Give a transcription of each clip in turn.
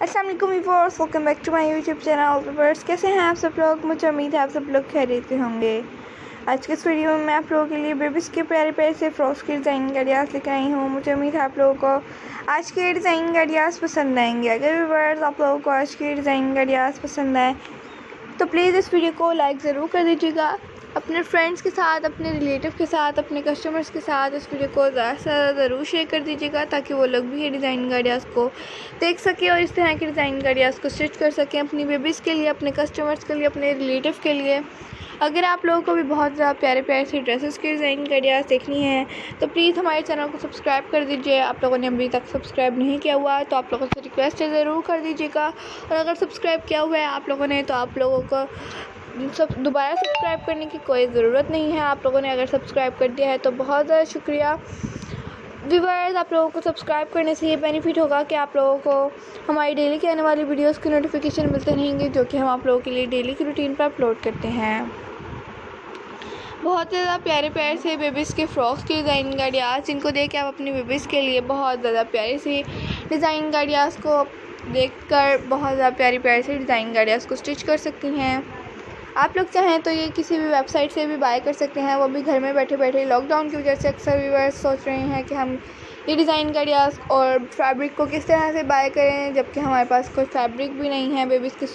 अस्सलाम वालेकुम viewers, welcome back to my YouTube channel. Viewers, कैसे हैं आप सब लोग? मुझे उम्मीद है आप सब लोग खैरियत से होंगे। आज के इस वीडियो में मैं आप लोगों के लिए बेबीज़ के प्यारे प्यारे से फ्रॉक्स की डिज़ाइन के आइडियाज़ लेकर आई हूँ। मुझे उम्मीद है आप लोगों को आज के डिज़ाइन के आइडियाज़ पसंद आएंगे। अगर व्यूअर्स आप लोगों को आज के डिज़ाइन के आइडियाज़ पसंद आए तो प्लीज़ इस वीडियो को लाइक ज़रूर कर दीजिएगा। अपने फ्रेंड्स के साथ, अपने रिलेटिव के साथ, अपने कस्टमर्स के साथ इस वीडियो को ज़्यादा से ज़्यादा ज़रूर शेयर कर दीजिएगा ताकि वो लोग भी ये डिज़ाइन के आइडियाज़ को देख सकें और इस तरह के डिज़ाइन के आइडियाज़ को स्टिच कर सकें अपनी बेबीज़ के लिए, अपने कस्टमर्स के लिए, अपने रिलेटिव के लिए। अगर आप लोगों को भी बहुत ज़्यादा प्यारे प्यारे से ड्रेसेस के डिज़ाइन के आइडियाज़ देखनी है तो प्लीज़ हमारे चैनल को सब्सक्राइब कर दीजिए। आप लोगों ने अभी तक सब्सक्राइब नहीं किया हुआ है तो आप लोगों से रिक्वेस्ट है ज़रूर कर दीजिएगा, और अगर सब्सक्राइब किया हुआ है आप लोगों ने तो आप लोगों को दोबारा सब्सक्राइब करने की कोई ज़रूरत नहीं है। आप लोगों ने अगर सब्सक्राइब कर दिया है तो बहुत ज़्यादा शुक्रिया। व्यूअर्स, आप लोगों को सब्सक्राइब करने से ये बेनिफिट होगा कि आप लोगों को हमारी डेली के आने वाली वीडियोस की नोटिफिकेशन मिलते रहेंगे, जो कि हम आप लोगों के लिए डेली की रूटीन पर अपलोड करते हैं। बहुत ज़्यादा प्यारे प्यारे से बेबीज़ के फ्रॉक्स के डिज़ाइन के आइडियाज़, जिनको देख के आप अपनी बेबीज़ के लिए बहुत ज़्यादा प्यारे से डिज़ाइन के आइडियाज़ को देखकर बहुत ज़्यादा प्यारे प्यारे से डिज़ाइन के आइडियाज़ को स्टिच कर सकती हैं। आप लोग चाहें तो ये किसी भी वेबसाइट से भी बाय कर सकते हैं, वो भी घर में बैठे बैठे। लॉकडाउन की वजह से अक्सर व्यूअर्स सोच रहे हैं कि हम ये डिज़ाइन के आइडियाज़ और फैब्रिक को किस तरह से बाय करें, जबकि हमारे पास कोई फैब्रिक भी नहीं है बेबीज़ के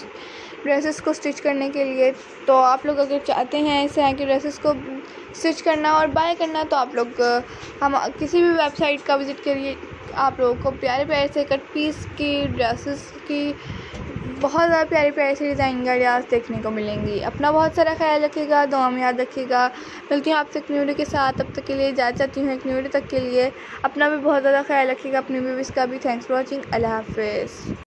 ड्रेसेस को स्टिच करने के लिए। तो आप लोग अगर चाहते हैं इस तरह के ड्रेसेस को स्टिच करना और बाय करना तो आप लोग हम किसी भी वेबसाइट का विज़िट करिए। आप लोगों को प्यारे प्यारे से कट पीस की ड्रेसेस की बहुत ज़्यादा प्यारे प्यारे से डिज़ाइन के आइडियाज़ देखने को मिलेंगी। अपना बहुत सारा ख्याल रखिएगा, दुआ में याद रखिएगा। मिलती हूँ आपसे एक न्यू वीडियो के साथ, तब तक के लिए इजाज़त चाहती हूँ एक न्यू वीडियो तक के लिए। अपना भी बहुत ज़्यादा ख्याल रखिएगा, अपनी बेबीज़ का भी। Thanks for watching. अल्लाह हाफ़िज़।